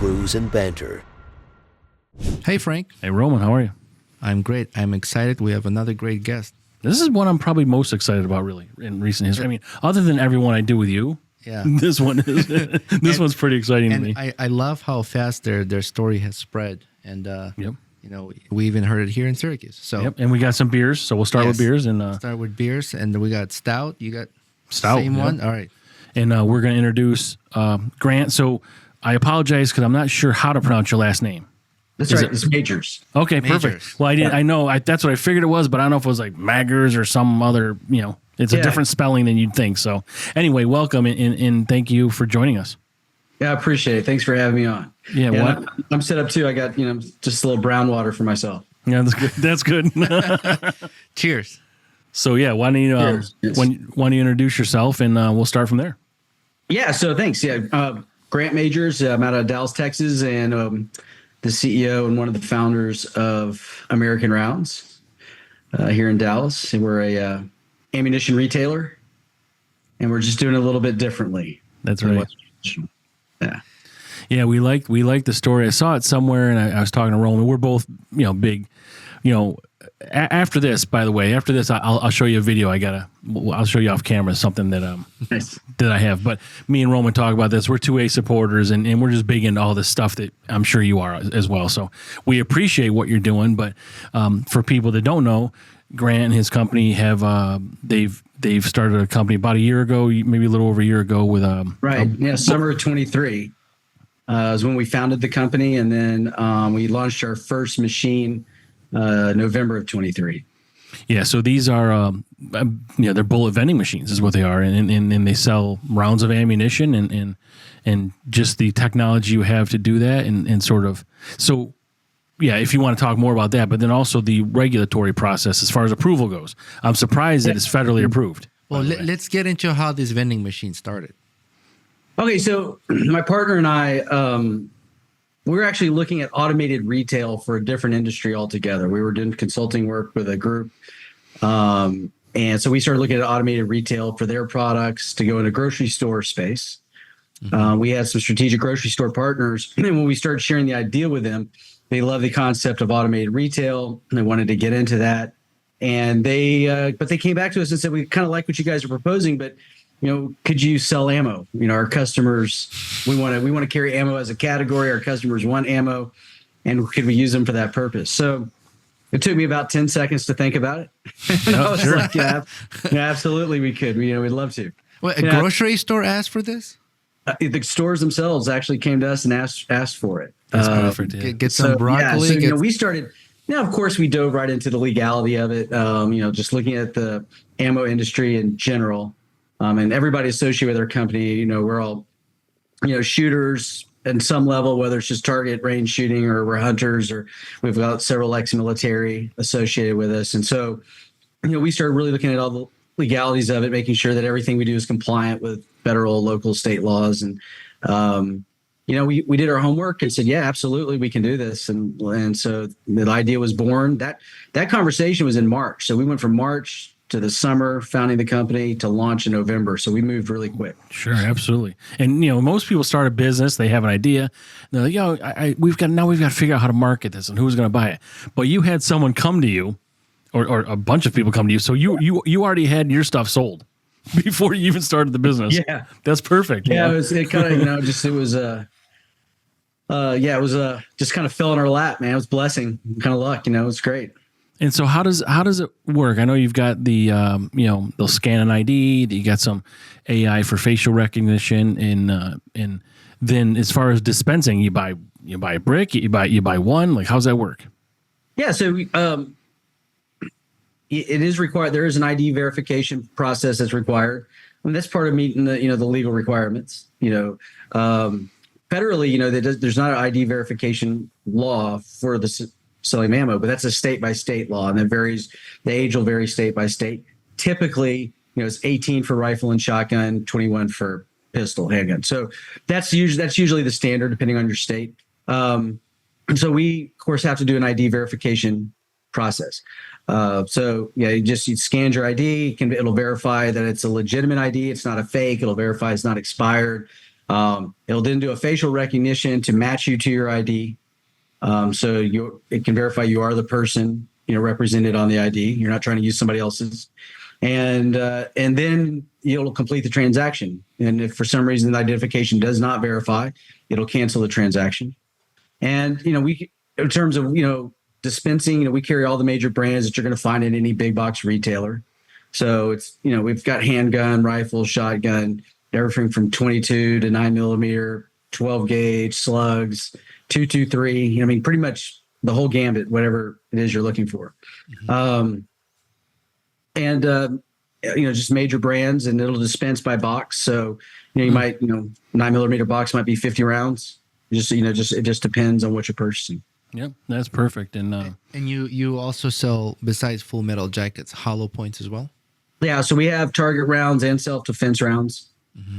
Brews and Banter. Hey, Frank. Hey, Roman, how are you? I'm great. I'm excited. We have another great guest. This is one I'm probably most excited about, really, in recent history. I mean, other than everyone I do with you, Yeah. this one is. This one's pretty exciting to me. I love how fast their story has spread. And, Yep. you know, we even heard it here in Syracuse. So Yep. And we got some beers, so we'll start with beers. And start with beers. And we got stout. You got stout. same Yep. one? All right. And we're going to introduce Grant. So I apologize because I'm not sure how to pronounce your last name. That's right. It's Majors. Okay, Majors. perfect. Well, I didn't. I know. That's what I figured it was, but I don't know if it was like Maggers or some other. It's a different spelling than you'd think. So, anyway, welcome and thank you for joining us. Yeah, I appreciate it. Thanks for having me on. Yeah, what? I'm set up too. I got just a little brown water for myself. Yeah, that's good. That's good. Cheers. So yeah, why don't you Yes. why don't you introduce yourself and we'll start from there. Yeah. So thanks. Yeah. Grant Majors. I'm out of Dallas, Texas, and the CEO and one of the founders of American Rounds here in Dallas. And we're a ammunition retailer, and we're just doing it a little bit differently. That's right. Yeah. Yeah, we like the story. I saw it somewhere, and I was talking to Roman. We're both big. After this, by the way, I'll show you a video. I'll show you off camera something that Nice. that I have. But me and Roman talk about this. We're 2A supporters, and we're just big into all this stuff that I'm sure you are as well. So we appreciate what you're doing. But for people that don't know, Grant and his company have they've started a company about a year ago, maybe a little over a year ago with right. Summer of 23 is when we founded the company, and then we launched our first machine November of 23. Yeah, so these are they're bullet vending machines is what they are, and they sell rounds of ammunition and just the technology you have to do that and sort of so. Yeah, if you want to talk more about that, but then also the regulatory process as far as approval goes. I'm surprised that it's federally approved. Well, let's get into how this vending machine started. Okay, so my partner and I, we were actually looking at automated retail for a different industry altogether. We were doing consulting work with a group. And so we started looking at automated retail for their products to go into grocery store space. Mm-hmm. We had some strategic grocery store partners. And when we started sharing the idea with them, they love the concept of automated retail, and they wanted to get into that. And but they came back to us and said, we kind of like what you guys are proposing, but could you sell ammo? Our customers, we want to carry ammo as a category. Our customers want ammo, and could we use them for that purpose? So it took me about 10 seconds to think about it. I was sure. like, yeah, absolutely, we could. We'd love to. Well, a grocery store asked for this? The stores themselves actually came to us and asked for it. That's perfect. Yeah. Get some broccoli. Yeah, so we started. Of course, we dove right into the legality of it. Just looking at the ammo industry in general, and everybody associated with our company. We're all, shooters at some level, whether it's just target range shooting or we're hunters, or we've got several ex-military associated with us. And so, we started really looking at all the legalities of it, making sure that everything we do is compliant with federal, local, state laws. And, we did our homework and said, yeah, absolutely, we can do this. And so the idea was born. That conversation was in March. So we went from March to the summer, founding the company, to launch in November. So we moved really quick. Sure, absolutely. And most people start a business, they have an idea. They're like, we've got to figure out how to market this and who's going to buy it. But you had someone come to you, or a bunch of people come to you. So you already had your stuff sold before you even started the business. Yeah, that's perfect. Yeah, it kind of it was just kind of fell in our lap, man. It was blessing, kind of luck. It's great. And so how does it work? I know you've got the they'll scan an ID. You got some AI for facial recognition, and then as far as dispensing, you buy a brick, you buy one. Like, how's that work? Yeah, so it is required. There is an ID verification process that's required, and that's part of meeting the the legal requirements. Federally, there's not an ID verification law for the selling ammo, but that's a state by state law, and that varies. The age will vary state by state. Typically, it's 18 for rifle and shotgun, 21 for pistol, handgun. So that's usually the standard depending on your state. So we, of course, have to do an ID verification process. You scan your ID. It'll verify that it's a legitimate ID. It's not a fake. It'll verify it's not expired. It'll then do a facial recognition to match you to your ID. So it can verify you are the person, represented on the ID. You're not trying to use somebody else's. And then it'll complete the transaction. And if for some reason the identification does not verify, it'll cancel the transaction. And, in terms of, dispensing, we carry all the major brands that you're going to find in any big box retailer. So it's, we've got handgun, rifle, shotgun, everything from 22 to 9mm, 12 gauge, slugs, 223. I mean, pretty much the whole gambit, whatever it is you're looking for. Just major brands, and it'll dispense by box. So, you might, 9mm box might be 50 rounds. It just depends on what you're purchasing. Yep, that's perfect. And you also sell, besides full metal jackets, hollow points as well? Yeah, so we have target rounds and self-defense rounds.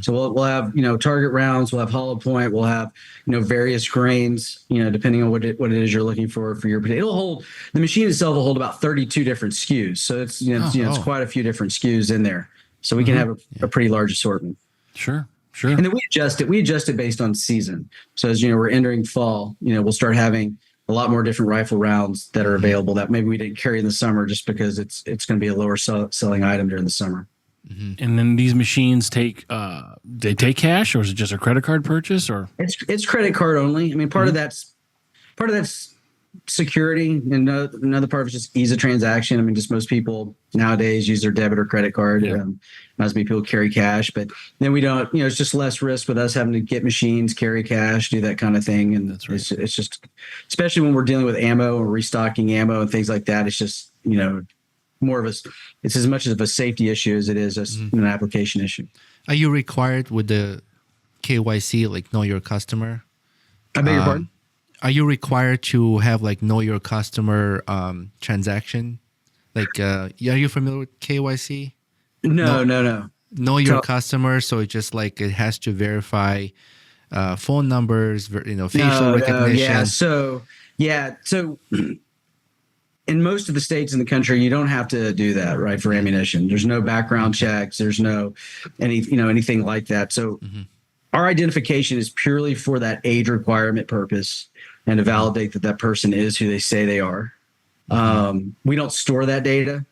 So we'll have, target rounds, we'll have hollow point, we'll have, various grains, depending on what it is you're looking for your potato. The machine itself will hold about 32 different SKUs. So it's, it's quite a few different SKUs in there. So we can have a pretty large assortment. Sure. And then we adjust it based on season. So as we're entering fall, we'll start having a lot more different rifle rounds that are available that maybe we didn't carry in the summer just because it's going to be a lower selling item during the summer. And then these machines they take cash, or is it just a credit card purchase? Or it's credit card only. I mean, part of that's security, and another part of it's just ease of transaction. I mean, just most people nowadays use their debit or credit card. Not as many people carry cash, but then we don't. It's just less risk with us having to get machines, carry cash, do that kind of thing. And that's right. It's just, especially when we're dealing with ammo or restocking ammo and things like that. It's just more of it's as much of a safety issue as it is an application issue. Are you required with the KYC, like know your customer? I beg your pardon? Are you required to have like know your customer transaction? Like, are you familiar with KYC? No. Know your customer, so it's just like it has to verify phone numbers, facial recognition. So in most of the states in the country, you don't have to do that, right? For ammunition, there's no background checks, there's no anything like that. So our identification is purely for that age requirement purpose and to validate that person is who they say they are. We don't store that data,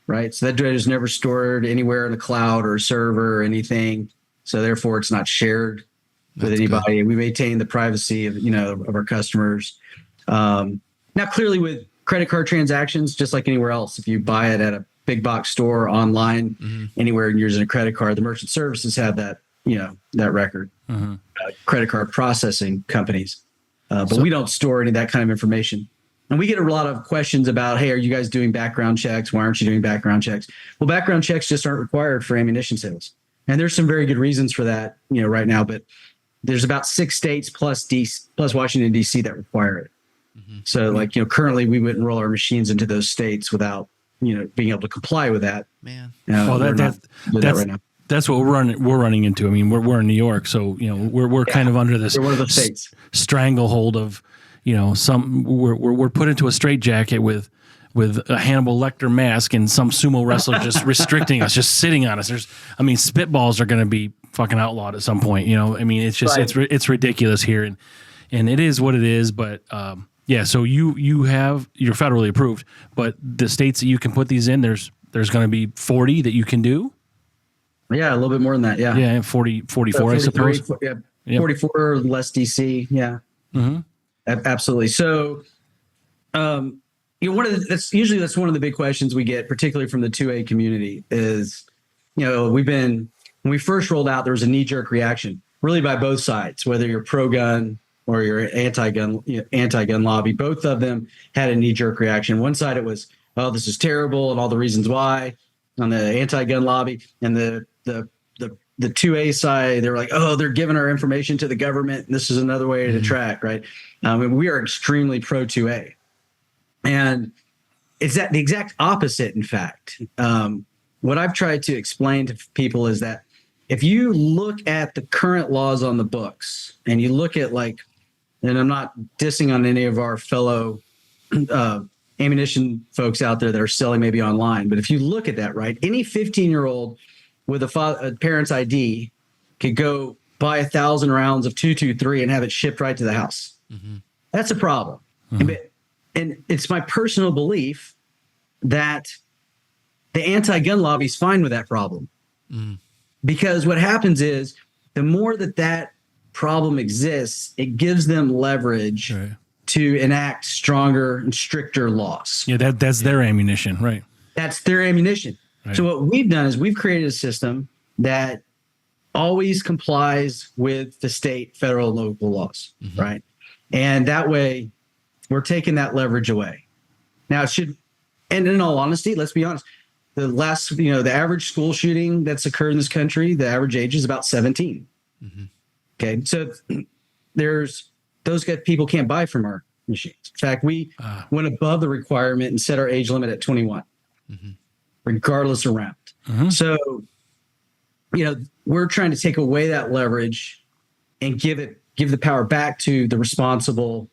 right? So that data is never stored anywhere in the cloud or a server or anything. So therefore, it's not shared with anybody. Good. We maintain the privacy of our customers. Now, clearly, with credit card transactions, just like anywhere else, if you buy it at a big box store, online, anywhere, and you're using a credit card, the merchant services have that that record. Credit card processing companies, but we don't store any of that kind of information. And we get a lot of questions about, hey, are you guys doing background checks? Why aren't you doing background checks? Well, background checks just aren't required for ammunition sales. And there's some very good reasons for that, right now, but there's about 6 states plus Washington, D.C. that require it. So currently we wouldn't roll our machines into those states without, being able to comply with that. Man. Well, that's right now. That's what we're running into. I mean, we're in New York, so we're kind of under this one of those states stranglehold of we're put into a straitjacket with a Hannibal Lecter mask and some sumo wrestler just restricting us, just sitting on us. Spitballs are going to be fucking outlawed at some point. It's just it's ridiculous here, and it is what it is. But so you're federally approved, but the states that you can put these in, there's going to be 40 that you can do. Yeah, a little bit more than that. Yeah. Yeah, 44, I suppose. 44 less DC. Yeah. Absolutely. So, that's one of the big questions we get, particularly from the 2A community is, when we first rolled out, there was a knee-jerk reaction really by both sides, whether you're pro-gun or you're anti-gun lobby. Both of them had a knee-jerk reaction. One side, it was, oh, this is terrible and all the reasons why, on the anti-gun lobby, and the 2A side, they're like, oh, they're giving our information to the government, and this is another way to track, right? We are extremely pro 2A. And it's the exact opposite, in fact. What I've tried to explain to people is that if you look at the current laws on the books, and you look at and I'm not dissing on any of our fellow ammunition folks out there that are selling maybe online, but if you look at that, right, any 15-year-old with a parent's ID could go buy 1,000 rounds of 223 and have it shipped right to the house. That's a problem. And it's my personal belief that the anti-gun lobby is fine with that problem. Because what happens is the more that problem exists, it gives them leverage to enact stronger and stricter laws. Yeah, that's their ammunition, right? That's their ammunition. Right. So what we've done is we've created a system that always complies with the state, federal, and local laws, right? And that way, we're taking that leverage away. Now, and in all honesty, let's be honest, the average school shooting that's occurred in this country, the average age is about 17. Okay, so those people can't buy from our machines. In fact, we went above the requirement and set our age limit at 21, regardless of round. So, we're trying to take away that leverage and give the power back to the responsible,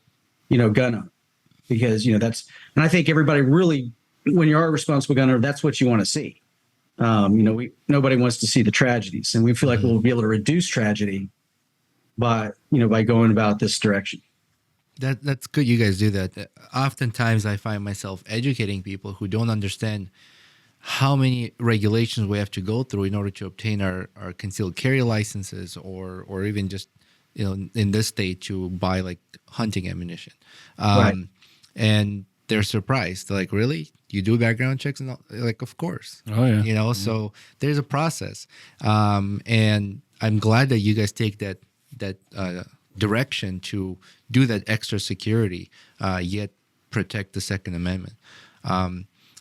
gun owner, because and I think everybody really, when you're a responsible gun owner, that's what you want to see. Nobody wants to see the tragedies, and we feel like we'll be able to reduce tragedy by going about this direction. That's good. You guys do that. Oftentimes, I find myself educating people who don't understand how many regulations we have to go through in order to obtain our concealed carry licenses, or even just in this state to buy like hunting ammunition. And they're surprised. They're like, really? You do background checks? And like, of course. Oh yeah. So there's a process. And I'm glad that you guys take that direction to do that extra security, yet protect the Second Amendment.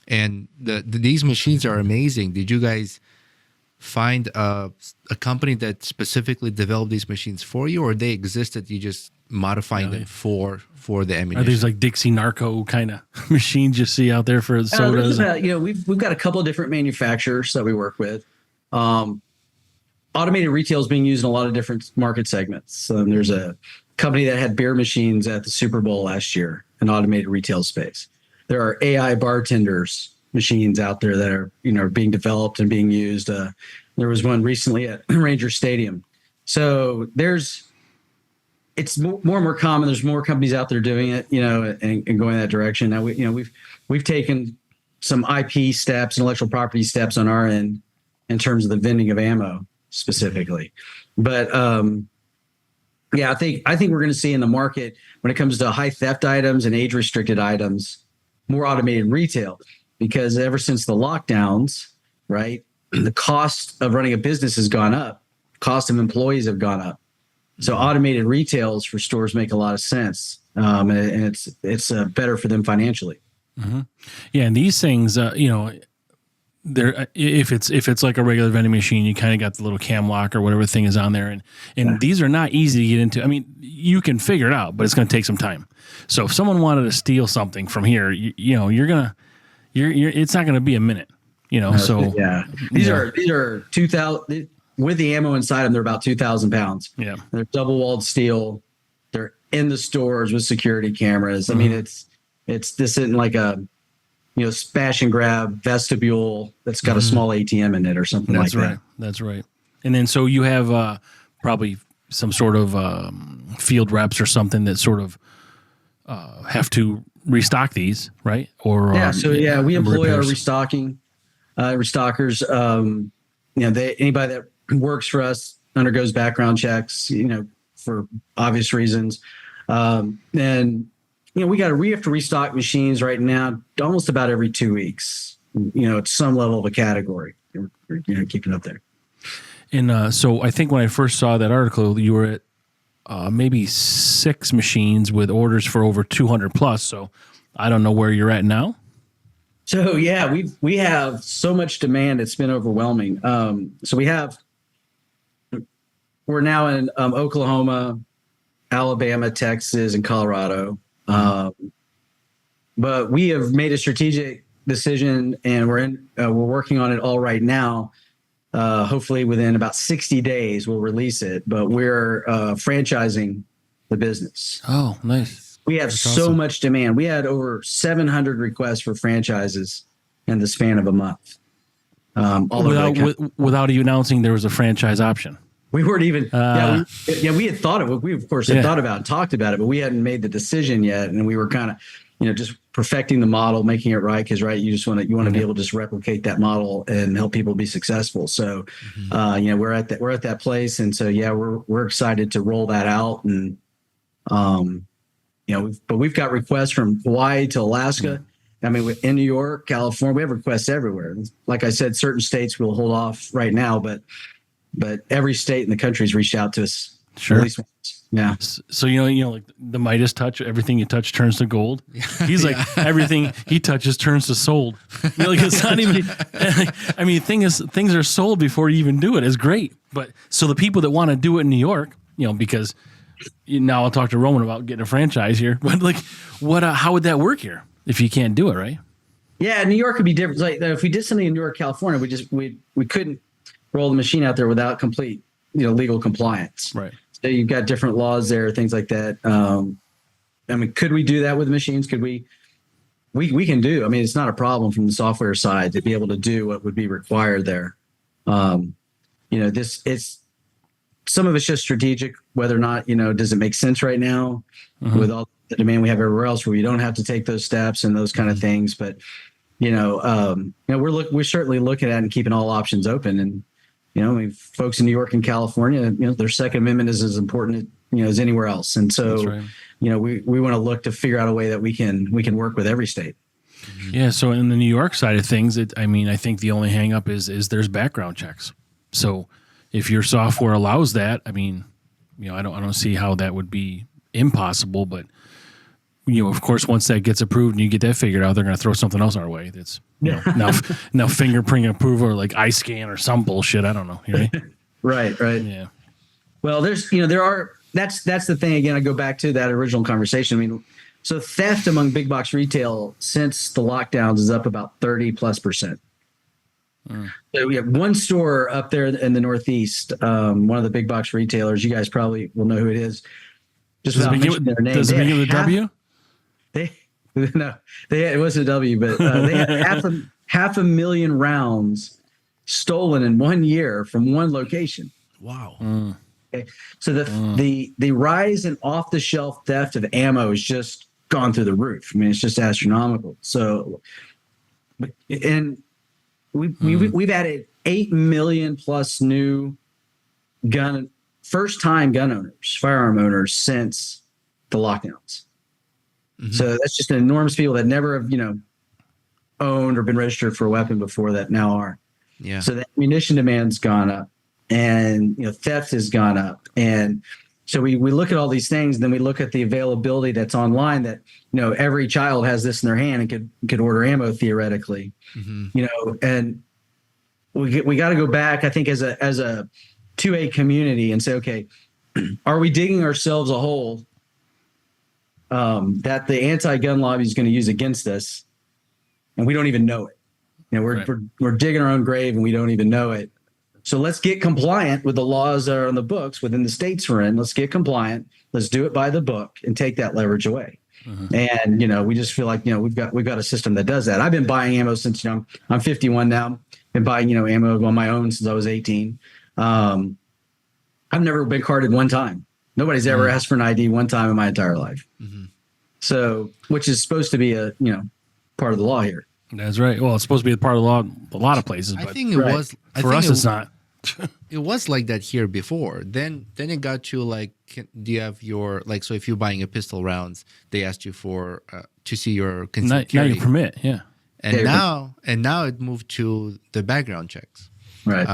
And these machines are amazing. Did you guys find a company that specifically developed these machines for you, or they existed, you just modifying them for the ammunition? Are these like Dixie Narco kind of machines you see out there for sodas? We've got a couple of different manufacturers that we work with. Automated retail is being used in a lot of different market segments. There's a company that had beer machines at the Super Bowl last year, an automated retail space. There are AI bartenders machines out there that are being developed and being used. There was one recently at Ranger Stadium. So it's more and more common. There's more companies out there doing it, and going that direction. Now we've taken some IP steps, intellectual property steps on our end in terms of the vending of ammo specifically. But I think we're going to see in the market, when it comes to high theft items and age restricted items, more automated retail, because ever since the lockdowns, right, the cost of running a business has gone up, cost of employees have gone up. So automated retails for stores make a lot of sense, and it's better for them financially. Yeah, and these things, there, if it's like a regular vending machine, you kind of got the little cam lock or whatever thing is on there, and these are not easy to get into. I mean, you can figure it out, but it's going to take some time. So if someone wanted to steal something from here, it's not going to be a minute. So these are 2,000 with the ammo inside them. They're about 2,000 pounds. Yeah, they're double walled steel. They're in the stores with security cameras. I mean, this isn't like a smash and grab vestibule that's got a small ATM in it or something like that. That's right. And then so you have probably some sort of field reps or something that sort of have to restock these, right? Or we employ our restockers. Anybody that works for us undergoes background checks, for obvious reasons. And we have to restock machines right now almost about every 2 weeks, at some level of a category. We're keeping up there. And so I think when I first saw that article, you were at maybe 6 machines with orders for over 200 plus. So I don't know where you're at now. So we have so much demand, it's been overwhelming. We're now in Oklahoma, Alabama, Texas, and Colorado. But we have made a strategic decision, and we're working on it all right now. Hopefully within about 60 days, we'll release it, but we're franchising the business. Oh, nice. We have so much demand. We had over 700 requests for franchises in the span of a month. Without you announcing there was a franchise option. We weren't even. We had thought of it. We of course had thought about and talked about it, but we hadn't made the decision yet, and we were kind of, just perfecting the model, making it right. Because you just want to be able to just replicate that model and help people be successful. So, we're at that place, and so we're excited to roll that out, and but we've got requests from Hawaii to Alaska. I mean, in New York, California, we have requests everywhere. Like I said, certain states will hold off right now, but every state in the country's reached out to us. Sure. At least once. Yeah. So, like the Midas touch, everything you touch turns to gold. He's like, everything he touches turns to sold. Like, it's not even, I mean, things are sold before you even do it. It's great. But so the people that want to do it in New York, because now I'll talk to Roman about getting a franchise here, but like, how would that work here if you can't do it, right? Yeah. New York would be different. Like if we did something in New York, California, we couldn't roll the machine out there without complete, legal compliance. Right. So you've got different laws there, things like that. I mean, could we do that with machines? Could we can do, I mean, it's not a problem from the software side to be able to do what would be required there. It's some of it's just strategic, whether or not, does it make sense right now with all the demand we have everywhere else where we don't have to take those steps and those kind of things. But, we're certainly looking at and keeping all options open. And, I mean, folks in New York and California, their Second Amendment is as important, as anywhere else. And so, right. We want to look to figure out a way that we can work with every state. Yeah. So in the New York side of things, I think the only hang up is there's background checks. So if your software allows that, I mean, I don't see how that would be impossible, but of course, once that gets approved and you get that figured out, they're going to throw something else our way. That's now fingerprint approval or like eye scan or some bullshit. I don't know. Right? Right. Yeah. Well, that's the thing. Again, I go back to that original conversation. I mean, so theft among big box retail since the lockdowns is up about 30+%. So we have one store up there in the Northeast, one of the big box retailers. You guys probably will know who it is. Just without mentioning their name. Does it begin with a W? It wasn't a W, but they had half a million rounds stolen in 1 year from one location. Wow. Okay. So the rise in off the shelf theft of ammo has just gone through the roof. I mean, it's just astronomical. So, and we've added 8 million plus new first time gun owners, firearm owners since the lockdowns. Mm-hmm. So that's just an enormous people that never have, owned or been registered for a weapon before that now are. Yeah. So the ammunition demand's gone up and, theft has gone up. And so we look at all these things and then we look at the availability that's online that, every child has this in their hand and could order ammo theoretically, and we got to go back, I think, as a 2A community and say, okay, are we digging ourselves a hole that the anti-gun lobby is going to use against us, and we don't even know it? We're digging our own grave and we don't even know it. So let's get compliant with the laws that are on the books within the states we're in. Let's get compliant. Let's do it by the book and take that leverage away. Mm-hmm. And we just feel like we've got a system that does that. I've been buying ammo since I'm 51 now. Been buying ammo on my own since I was 18. I've never been carded one time. Nobody's ever asked for an ID one time in my entire life. Mm-hmm. So, which is supposed to be a part of the law here. That's right. Well, it's supposed to be a part of the law in a lot of places. I but think it was. For us, it's not. It was like that here before. Then it got to like, do you have your so if you're buying a pistol rounds, they asked you for to see your consent. Now your permit, yeah. And now it moved to the background checks. Right.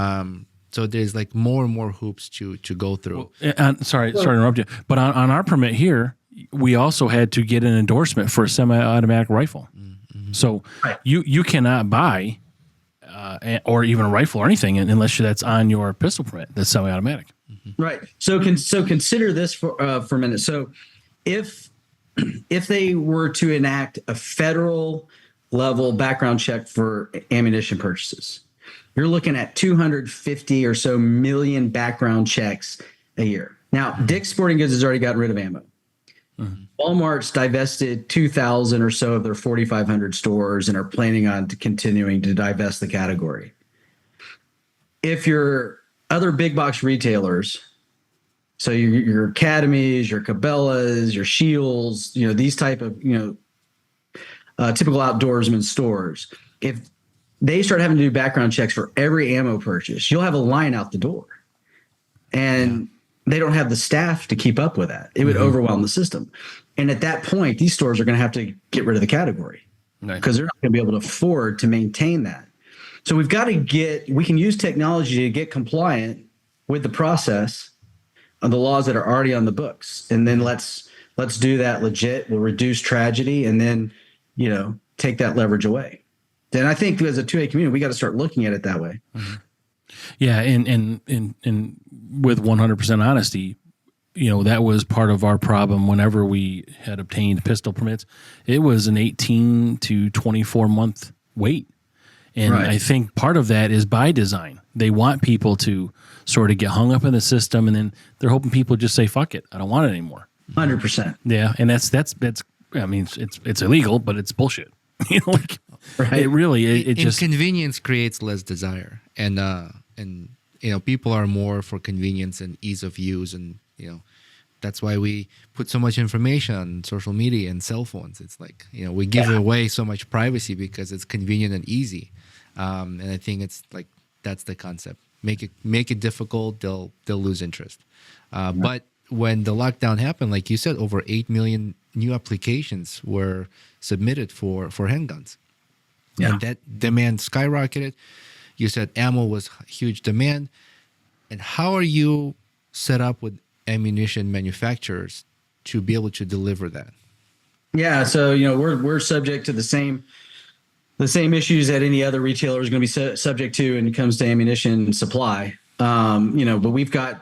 So there's like more and more hoops to go through. Well, sorry to interrupt you, but on our permit here, we also had to get an endorsement for a semi-automatic rifle. Mm-hmm. So you cannot buy or even a rifle or anything unless that's on your pistol permit that's semi-automatic. Mm-hmm. Right. So consider this for a minute. So if they were to enact a federal level background check for ammunition purchases, you're looking at 250 or so million background checks a year. Now, Dick's Sporting Goods has already gotten rid of ammo. Mm-hmm. Walmart's divested 2,000 or so of their 4,500 stores and are planning on continuing to divest the category. If you're other big box retailers, so your Academies, your Cabela's, your Shields, these type of, typical outdoorsman stores, if they start having to do background checks for every ammo purchase, you'll have a line out the door. And they don't have the staff to keep up with that. It would overwhelm the system. And at that point, these stores are going to have to get rid of the category because they're not going to be able to afford to maintain that. So we can use technology to get compliant with the process of the laws that are already on the books. And then let's do that legit. We'll reduce tragedy and then, take that leverage away. Then I think as a 2A community, we got to start looking at it that way. Mm-hmm. Yeah. And with 100% honesty, that was part of our problem whenever we had obtained pistol permits. It was an 18 to 24 month wait. And I think part of that is by design. They want people to sort of get hung up in the system, and then they're hoping people just say, fuck it, I don't want it anymore. 100%. Yeah. And that's, I mean, it's illegal, but it's bullshit. It really, it just. Inconvenience creates less desire. And people are more for convenience and ease of use. And, that's why we put so much information on social media and cell phones. It's like, we give away so much privacy because it's convenient and easy. And I think it's like, that's the concept. Make it difficult, they'll lose interest. But when the lockdown happened, like you said, over 8 million new applications were submitted for handguns. Yeah. And that demand skyrocketed. You said ammo was huge demand. And how are you set up with ammunition manufacturers to be able to deliver that? Yeah, so we're subject to the same issues that any other retailer is going to be subject to when it comes to ammunition supply. But we've got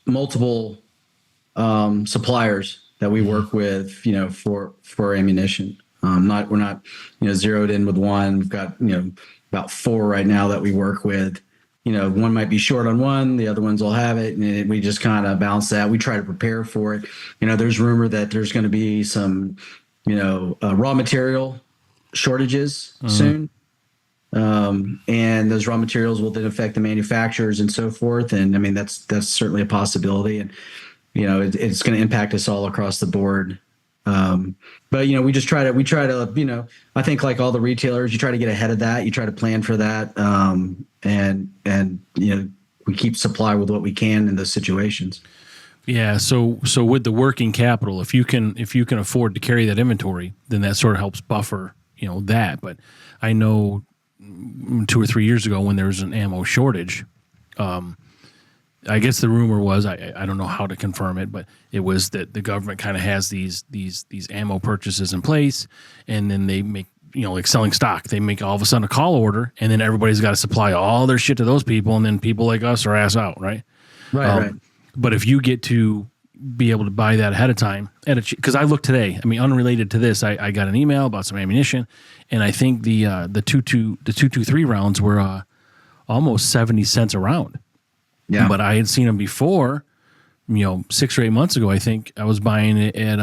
multiple suppliers that we work with, for ammunition. We're not zeroed in with one. We've got about 4 right now that we work with. One might be short on one, the other ones will have it, and we just kind of balance that. We try to prepare for it. There's rumor that there's going to be some, raw material shortages soon. And those raw materials will then affect the manufacturers and so forth. And I mean, that's certainly a possibility. And, it's going to impact us all across the board. But we try to, I think like all the retailers, you try to get ahead of that. You try to plan for that. And we keep supply with what we can in those situations. Yeah. So with the working capital, if you can afford to carry that inventory, then that sort of helps buffer, that. But I know 2 or 3 years ago when there was an ammo shortage, I guess the rumor was, I don't know how to confirm it, but it was that the government kind of has these ammo purchases in place, and then they make, like selling stock, they make all of a sudden a call order, and then everybody's got to supply all their shit to those people, and then people like us are ass out, right? Right. But if you get to be able to buy that ahead of time, because I looked today, I mean, unrelated to this, I got an email about some ammunition, and I think the 223 rounds were almost 70 cents a round. Yeah. But I had seen them before, 6 or 8 months ago. I think I was buying it at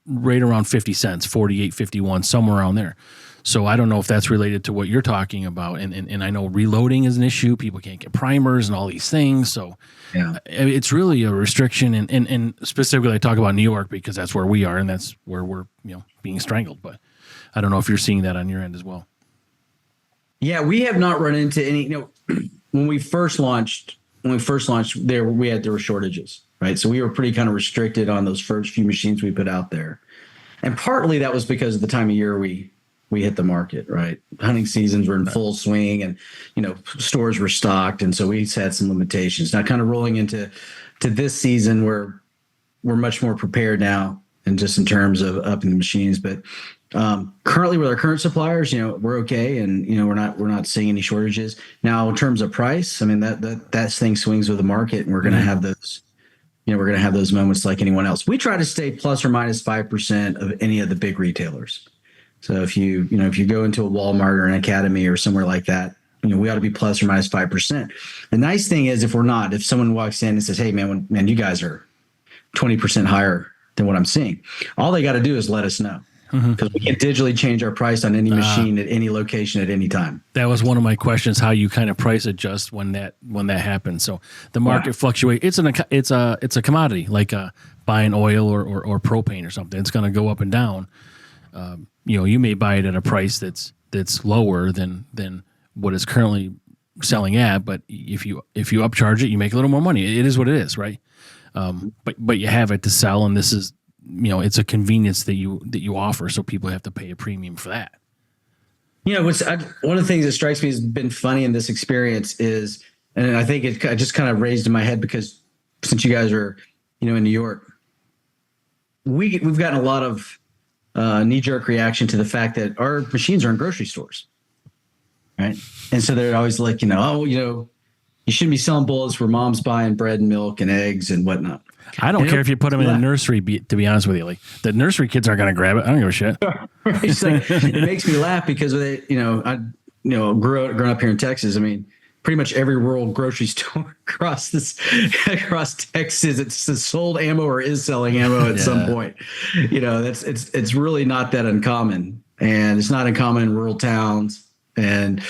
right around 50 cents, 48, 51, somewhere around there. So I don't know if that's related to what you're talking about. And I know reloading is an issue. People can't get primers and all these things. So it's really a restriction. And specifically I talk about New York because that's where we are and that's where we're, being strangled. But I don't know if you're seeing that on your end as well. Yeah, we have not run into any, when we first launched there were shortages, right? So we were pretty kind of restricted on those first few machines we put out there. And partly that was because of the time of year we hit the market, right? Hunting seasons were in full swing and, stores were stocked. And so we had some limitations. Now kind of rolling into this season where we're much more prepared now and just in terms of upping the machines. But currently with our current suppliers, we're okay. And, we're not seeing any shortages. Now in terms of price, I mean, that thing swings with the market and we're going to have those, we're going to have those moments like anyone else. We try to stay plus or minus 5% of any of the big retailers. So if you go into a Walmart or an Academy or somewhere like that, we ought to be plus or minus 5%. The nice thing is if someone walks in and says, hey man, you guys are 20% higher than what I'm seeing, all they got to do is let us know. because we can digitally change our price on any machine at any location at any time. That was one of my questions: how you kind of price adjust when that happens. So the market fluctuates. It's a commodity like buying oil or propane or something. It's going to go up and down. You may buy it at a price that's lower than what it's currently selling at, but if you upcharge it, you make a little more money. It is what it is, right? But you have it to sell, and this is it's a convenience that you offer, so people have to pay a premium for that. One of the things that strikes me has been funny in this experience is, and I think it just kind of raised in my head because since you guys are in New York, we've gotten a lot of knee-jerk reaction to the fact that our machines are in grocery stores, right? And so they're always like, you shouldn't be selling bullets where mom's buying bread and milk and eggs and whatnot. I don't care if you put them in a nursery, to be honest with you. Like, the nursery kids aren't going to grab it. I don't give a shit. It's like, it makes me laugh because I grew up here in Texas. I mean, pretty much every rural grocery store across Texas, it's sold ammo or is selling ammo at some point. It's really not that uncommon, and it's not uncommon in rural towns. And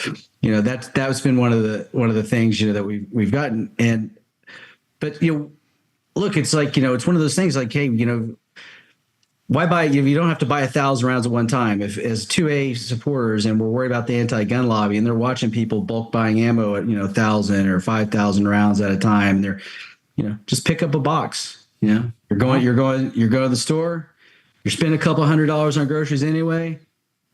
that's been one of the things that we've gotten. But look, it's like it's one of those things like, hey, why buy? You don't have to buy 1,000 rounds at one time. If as 2A supporters and we're worried about the anti-gun lobby and they're watching people bulk buying ammo at 1,000 or 5,000 rounds at a time, they're just pick up a box. You're going to the store. You're spending a couple $100 on groceries anyway.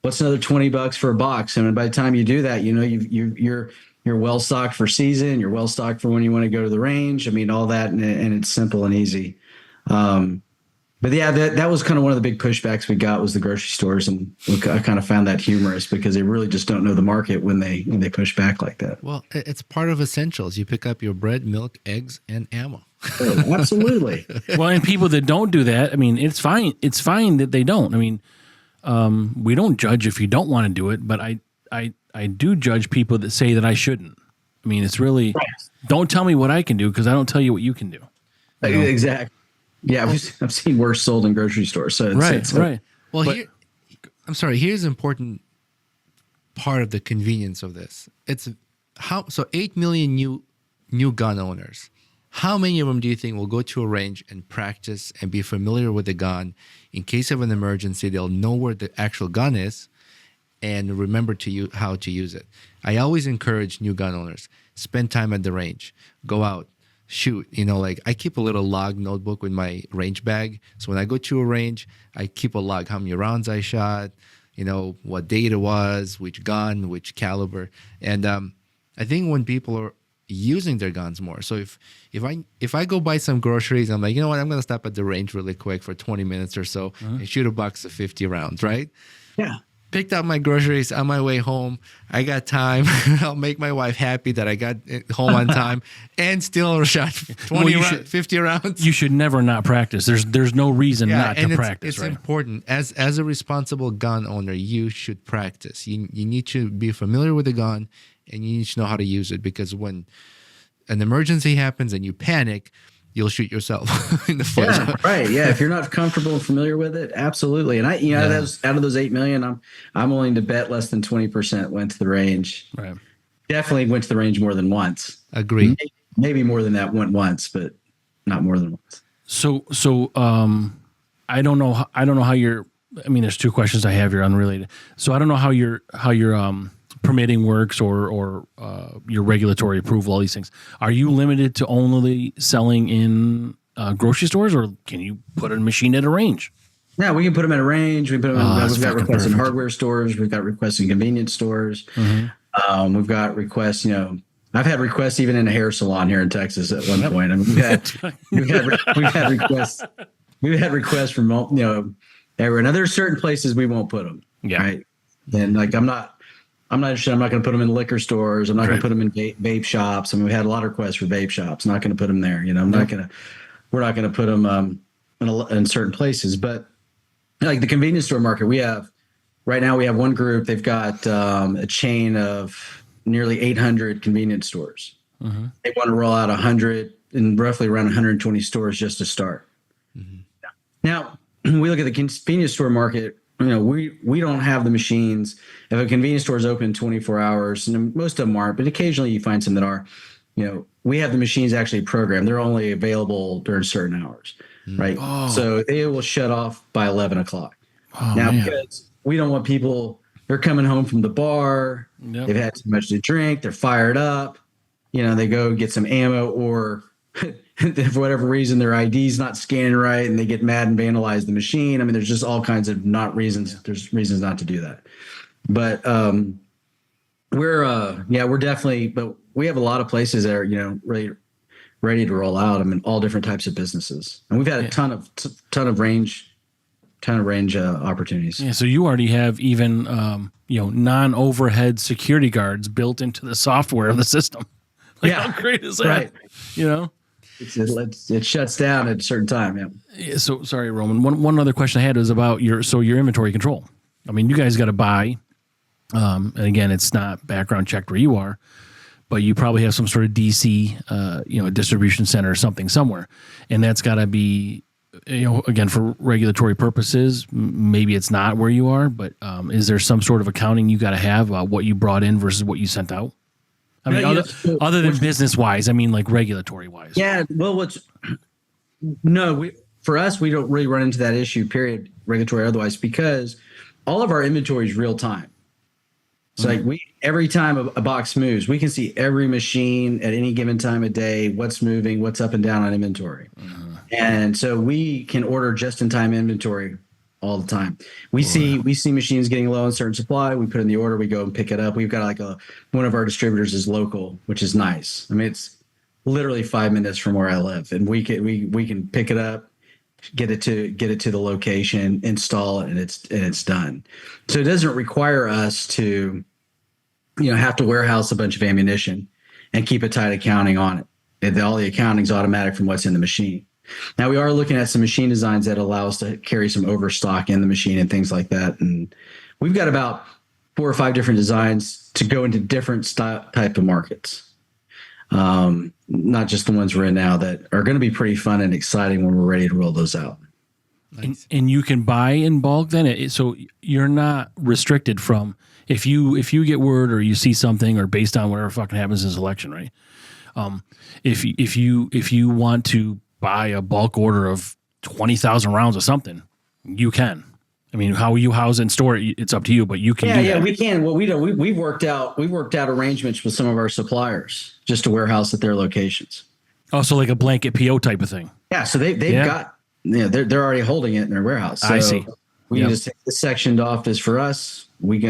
What's another $20 for a box? And by the time you do that, you're well stocked for season. You're well stocked for when you want to go to the range. I mean, all that, and it's simple and easy. But yeah, that was kind of one of the big pushbacks we got was the grocery stores, and I kind of found that humorous because they really just don't know the market when they push back like that. Well, it's part of essentials. You pick up your bread, milk, eggs, and ammo. Oh, absolutely. Well, and people that don't do that, I mean, it's fine. It's fine that they don't. I mean, we don't judge if you don't want to do it, but I do judge people that say that I shouldn't. I mean, it's really, don't tell me what I can do because I don't tell you what you can do. Exactly. Yeah, I've seen worse sold in grocery stores. So it's right. Well, here's an important part of the convenience of this. It's 8 million new gun owners. How many of them do you think will go to a range and practice and be familiar with the gun? In case of an emergency, they'll know where the actual gun is and remember how to use it. I always encourage new gun owners, spend time at the range, go out, shoot. I keep a little log notebook with my range bag. So when I go to a range, I keep a log, how many rounds I shot, what date it was, which gun, which caliber. And I think when people are using their guns more. So if I go buy some groceries, I'm like, I'm going to stop at the range really quick for 20 minutes or so and shoot a box of 50 rounds, right? Yeah. Picked up my groceries on my way home. I got time. I'll make my wife happy that I got home on time and still shot 50 rounds. You should never not practice. There's no reason not to practice. It's important. As a responsible gun owner, you should practice. You need to be familiar with the gun and you need to know how to use it, because when an emergency happens and you panic, you'll shoot yourself in the foot. Yeah, right. Yeah, if you're not comfortable and familiar with it, absolutely. And out of those 8 million, I'm willing to bet less than 20% went to the range. Right. Definitely went to the range more than once. Agreed. Maybe more than that went once, but not more than once. So I don't know how you're. I mean, there's two questions I have here unrelated. So I don't know how your permitting works or your regulatory approval, all these things. Are you limited to only selling in grocery stores, or can you put a machine at a range? Yeah, we can put them at a range. We've got requests in hardware stores. We've got requests in convenience stores. Mm-hmm. We've got requests, I've had requests even in a hair salon here in Texas at one point. I mean, we've had requests. We've had requests from everywhere. Now there's certain places we won't put them. Yeah. Right. And like I'm not interested. I'm not going to put them in liquor stores. I'm not going to put them in vape shops. I mean, we had a lot of requests for vape shops. Not going to put them there. We're not going to put them in certain places. But like the convenience store market, right now we have one group. They've got a chain of nearly 800 convenience stores. Mm-hmm. They want to roll out 100 and roughly around 120 stores just to start. Mm-hmm. Now we look at the convenience store market. we don't have the machines. If a convenience store is open 24 hours, and most of them aren't, but occasionally you find some that are, we have the machines actually programmed. They're only available during certain hours, right? Oh. So they will shut off by 11 o'clock. Oh, Now, man. because we don't want people, they're coming home from the bar, Yep. they've had too much to drink, they're fired up, they go get some ammo, or for whatever reason, their ID's not scanning right and they get mad and vandalize the machine. I mean, there's just all kinds of there's reasons not to do that. But we're definitely, but we have a lot of places that are, ready to roll out. I mean, all different types of businesses. And we've had a ton of range opportunities. Yeah, so you already have even non-overhead security guards built into the software of the system. How great is that? Right. It shuts down at a certain time. Yeah. So sorry, Roman. One other question I had was about your inventory control. I mean, you guys got to buy, and again, it's not background checked where you are, but you probably have some sort of DC, a distribution center or something somewhere, and that's got to be, again, for regulatory purposes. Maybe it's not where you are, but is there some sort of accounting you got to have about what you brought in versus what you sent out? I mean, other than business wise, I mean, like regulatory wise. Yeah. Well, for us, we don't really run into that issue, period, regulatory or otherwise, because all of our inventory is real time. So every time a box moves, we can see every machine at any given time of day, what's moving, what's up and down on inventory. And so we can order just in time inventory all the time. We see machines getting low on certain supply. We put in the order, we go and pick it up. We've got one of our distributors is local, which is nice. I mean, it's literally 5 minutes from where I live, and we can pick it up, get it to the location, install it, and it's done. So it doesn't require us to, have to warehouse a bunch of ammunition and keep a tight accounting on it. And all the accounting's automatic from what's in the machine. Now we are looking at some machine designs that allow us to carry some overstock in the machine and things like that. And we've got about 4 or 5 different designs to go into different type of markets. Not just the ones we're in now, that are going to be pretty fun and exciting when we're ready to roll those out. Nice. And you can buy in bulk then, so you're not restricted from if you get word or you see something, or based on whatever fucking happens in this election, right? If you want to buy a bulk order of 20,000 rounds of something, you can. I mean, how you house and store it, it's up to you, but you can. Yeah, we can. Well, we've worked out arrangements with some of our suppliers just to warehouse at their locations. Oh, so like a blanket PO type of thing. Yeah, so they've got, they're already holding it in their warehouse. So I see. We can just take the sectioned off as for us. We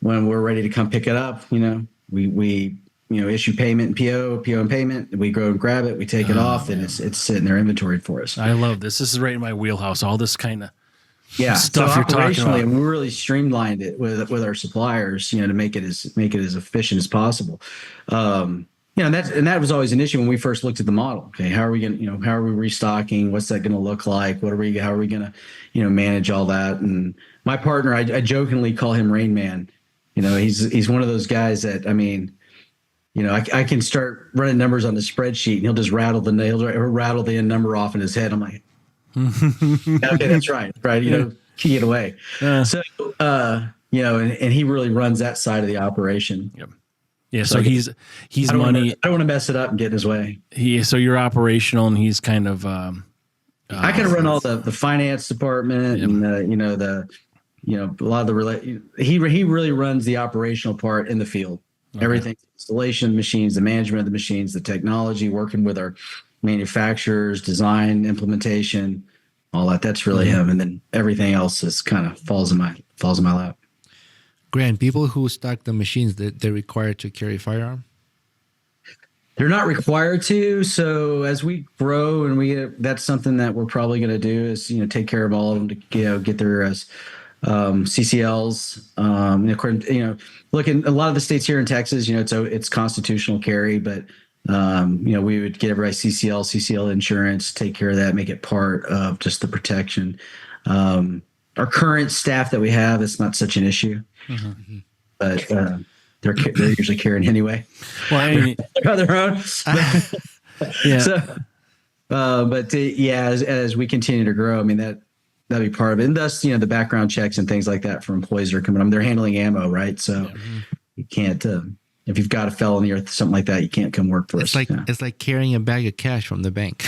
when we're ready to come pick it up, we issue payment and PO and payment. We go and grab it. We take it off, and it's sitting there inventoried for us. I love this. This is right in my wheelhouse. All this kind of stuff you're talking about. And we really streamlined it with our suppliers, to make it as efficient as possible. And that was always an issue when we first looked at the model. Okay, how are we going? How are we restocking? What's that going to look like? How are we going to, manage all that? And my partner, I jokingly call him Rain Man. He's one of those guys that, I mean, I can start running numbers on the spreadsheet and he'll just rattle the end number off in his head. I'm like, okay, that's right. Key it away. So, and he really runs that side of the operation. Yep. Yeah. So he's I don't money. I don't want to mess it up and get in his way. So you're operational and he's kind of, I kind of run all the finance department and a lot of he really runs the operational part in the field. Okay. Everything, installation of machines, the management of the machines, the technology, working with our manufacturers, design, implementation, all that. That's really him. And then everything else is kind of falls in my lap. Grant, people who stock the machines, they're required to carry a firearm? They're not required to. So as we grow and that's something that we're probably going to do is, take care of all of them to, get their CCLs. Look, in a lot of the states here in Texas, it's constitutional carry, but we would get everybody CCL insurance, take care of that, make it part of just the protection. Our current staff that we have, it's not such an issue, but they're usually carrying anyway. Well, I mean, on their own. Yeah. So, as we continue to grow, I mean that'd be part of it. And thus, the background checks and things like that for employees that are coming. I mean, they're handling ammo, right? So you can't. If you've got a felony or something like that, you can't come work for us. It's like carrying a bag of cash from the bank.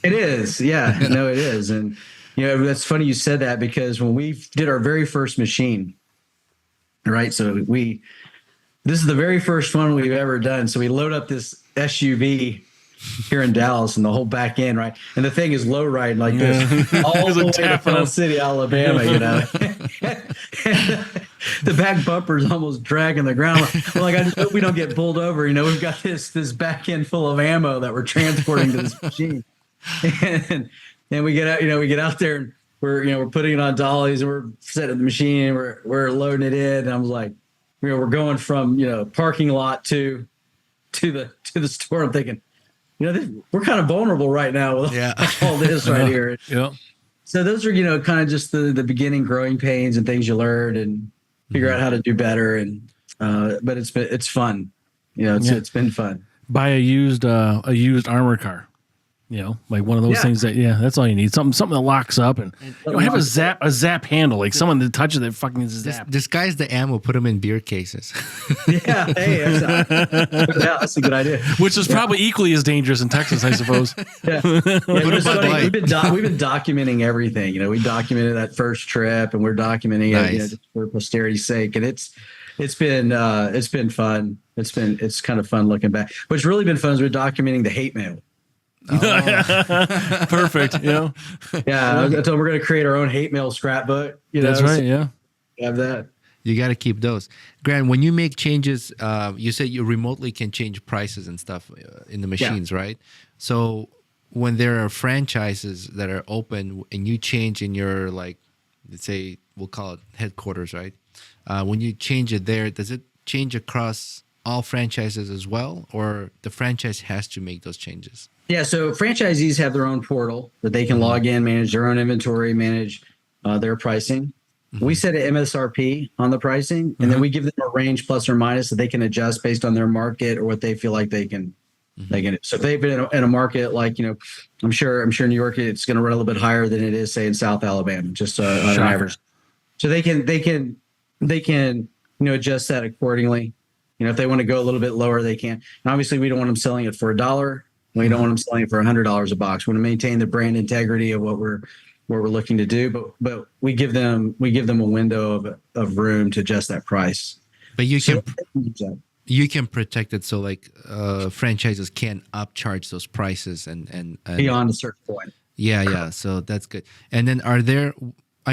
It is. Yeah. No, it is. And, that's funny you said that, because when we did our very first machine, right? So this is the very first one we've ever done. So we load up this SUV here in Dallas and the whole back end, right? And the thing is low riding like this all the way to Pearl City, Alabama, the back bumper is almost dragging the ground. Well, I just hope we don't get pulled over. We've got this back end full of ammo that we're transporting to this machine. And we get out there and we're putting it on dollies and we're setting the machine and we're loading it in. And I was like, we're going from, parking lot to the store. I'm thinking, we're kind of vulnerable right now with all this right here. Yeah. So those are, kind of just the beginning growing pains and things you learn and figure out how to do better. And, but it's fun. It's been fun. Buy a used armor car. Like one of those things that's all you need. Something that locks up and have a zap handle, like someone that touches it fucking zap. Disguise the ammo, put them in beer cases. Yeah, hey, that's a good idea. Which is probably equally as dangerous in Texas, I suppose. Yeah. We've been documenting everything. We documented that first trip, and we're documenting it just for posterity's sake. And it's been fun. It's kind of fun looking back. What's really been fun is we're documenting the hate mail. Oh. Perfect. Yeah. I told them we're going to create our own hate mail scrapbook. That's right. Yeah. Have that. You got to keep those. Grant, when you make changes, you said you remotely can change prices and stuff in the machines, right? So when there are franchises that are open and you change in your, like, let's say we'll call it headquarters, right? When you change it there, does it change across all franchises as well, or the franchise has to make those changes? Yeah, so franchisees have their own portal that they can log in, manage their own inventory, manage their pricing. We set an MSRP on the pricing, and then we give them a range plus or minus that they can adjust based on their market or what they feel like they can. So if they've been in a market like, I'm sure New York, it's going to run a little bit higher than it is, say, in South Alabama, just on an average. So they can adjust that accordingly. If they want to go a little bit lower, they can. And obviously, we don't want them selling it for $1. We don't want them selling it for $100 a box. We want to maintain the brand integrity of what we're looking to do, but we give them a window of room to adjust that price. But you can protect it, so like franchises can't upcharge those prices and beyond a certain point. Yeah. So that's good. And then I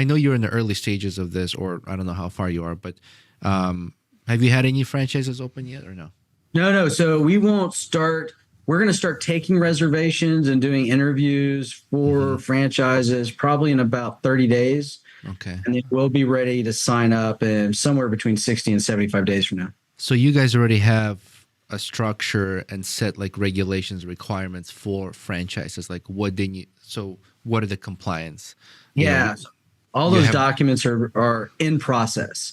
know you're in the early stages of this, or I don't know how far you are, but have you had any franchises open yet or no? No. So we won't start. We're going to start taking reservations and doing interviews for franchises probably in about 30 days. Okay. And then we'll be ready to sign up in somewhere between 60 and 75 days from now. So you guys already have a structure and set like regulations, requirements for franchises. Like what are the compliance? Yeah. All those documents are in process.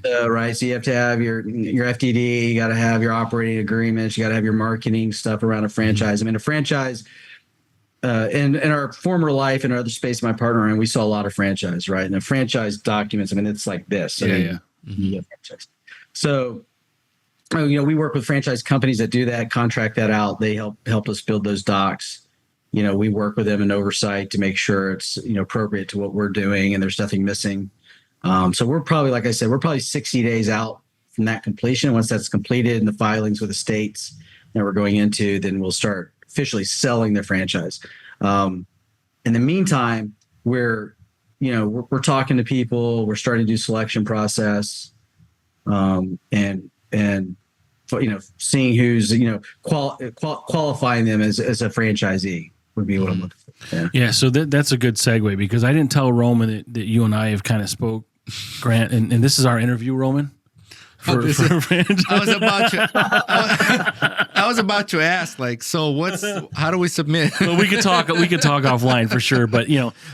Right. So you have to have your FTD, you got to have your operating agreements, you got to have your marketing stuff around a franchise. I mean, a franchise, in our former life and other space, my partner and we saw a lot of franchise, right? And the franchise documents, I mean, it's like this. So, we work with franchise companies that do that, contract that out. They help us build those docs. We work with them in oversight to make sure it's, appropriate to what we're doing and there's nothing missing. So we're probably, like I said, 60 days out from that completion. Once that's completed and the filings with the states that we're going into, then we'll start officially selling the franchise. In the meantime, we're talking to people, we're starting to do selection process, and seeing who's, qualifying them as a franchisee would be what I'm looking for. Yeah. So that's a good segue, because I didn't tell Roman that you and I have kind of spoke, Grant, and this is our interview, Roman. I was about to ask, like, so how do we submit? Well, we could talk offline for sure, but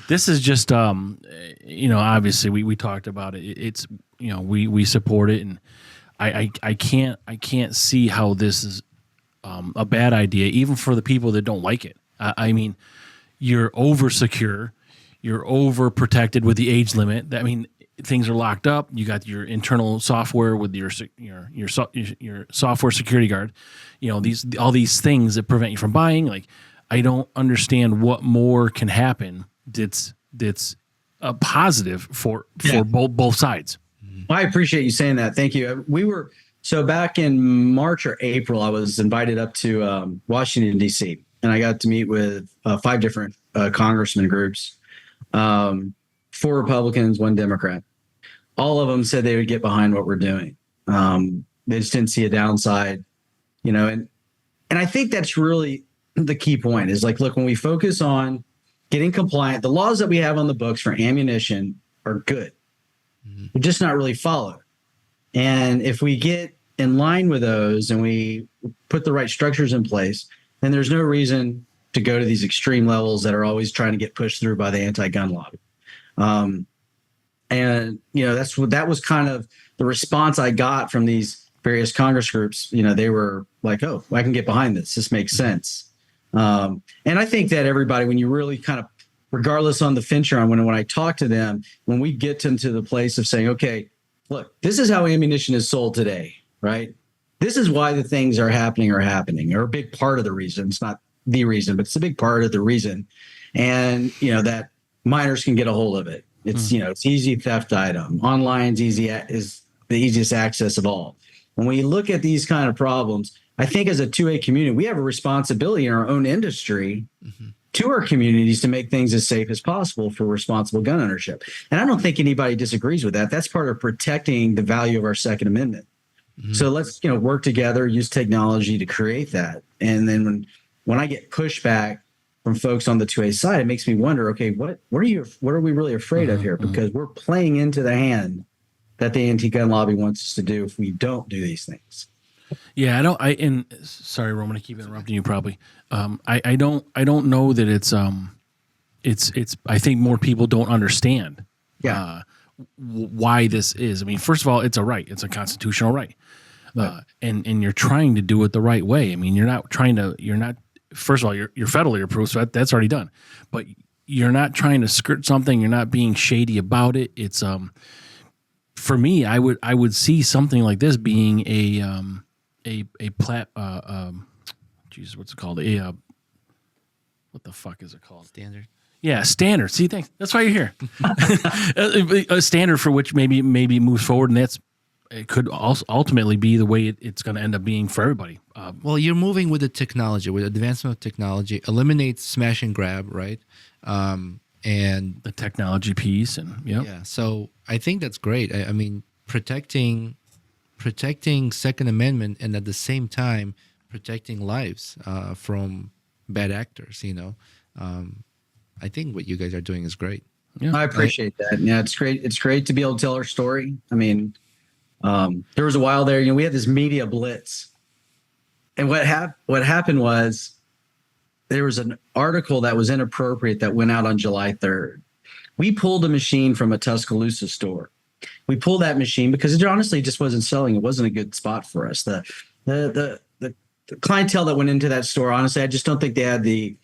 this is just obviously we talked about it. It's we support it, and I can't see how this is a bad idea, even for the people that don't like it. I mean, you're over secure. you're overprotected with the age limit. I mean, things are locked up. You got your internal software with your software security guard. All these things that prevent you from buying. Like, I don't understand what more can happen. That's a positive for both sides. Well, I appreciate you saying that. Thank you. So back in March or April, I was invited up to Washington, D.C., and I got to meet with 5 different congressman groups, 4 Republicans, 1 Democrat. All of them said they would get behind what we're doing. They just didn't see a downside, and I think that's really the key point is like, look, when we focus on getting compliant, the laws that we have on the books for ammunition are good. They're just not really followed. And if we get in line with those and we put the right structures in place, then there's no reason to go to these extreme levels that are always trying to get pushed through by the anti-gun lobby. And that was kind of the response I got from these various Congress groups. They were like, "Oh, I can get behind this. This makes sense." And I think that everybody, when you really kind of, regardless on the fence you're on, when I talk to them, when we get to the place of saying, "Okay, look, this is how ammunition is sold today, right? This is why the things are happening, or a big part of the reason. It's not the reason, but it's a big part of the reason. And, that minors can get a hold of it. It's, it's easy theft item. Online's is the easiest access of all. When we look at these kind of problems, I think as a 2A community, we have a responsibility in our own industry to our communities to make things as safe as possible for responsible gun ownership. And I don't think anybody disagrees with that. That's part of protecting the value of our Second Amendment. So let's, work together, use technology to create that. And then when I get pushback from folks on the 2A side, it makes me wonder, okay, what are we really afraid of here? Because we're playing into the hand that the anti-gun lobby wants us to do if we don't do these things. Yeah, sorry, Roman, I keep interrupting you probably. I don't know that it's I think more people don't understand why this is. I mean, first of all, it's a right. It's a constitutional right. Right. And you're trying to do it the right way. I mean, first of all, you're federally approved, so that's already done. But you're not trying to skirt something. You're not being shady about it. It's for me, I would see something like this being Jesus, what's it called? What the fuck is it called? Standard. Yeah, standard. See, thanks. That's why you're here. A standard for which maybe moves forward, and it could also ultimately be the way it's going to end up being for everybody. Well, you're moving with the technology, with advancement of technology, eliminates smash and grab, right? And the technology piece, and yeah. So I think that's great. I mean, protecting Second Amendment, and at the same time protecting lives from bad actors. I think what you guys are doing is great. Yeah, I appreciate that. Yeah, it's great. It's great to be able to tell our story. I mean, there was a while there, we had this media blitz, and what happened was there was an article that was inappropriate that went out on July 3rd. We pulled a machine from a Tuscaloosa store. We pulled that machine because it honestly just wasn't selling. It wasn't a good spot for us. The clientele that went into that store, honestly, I just don't think they had the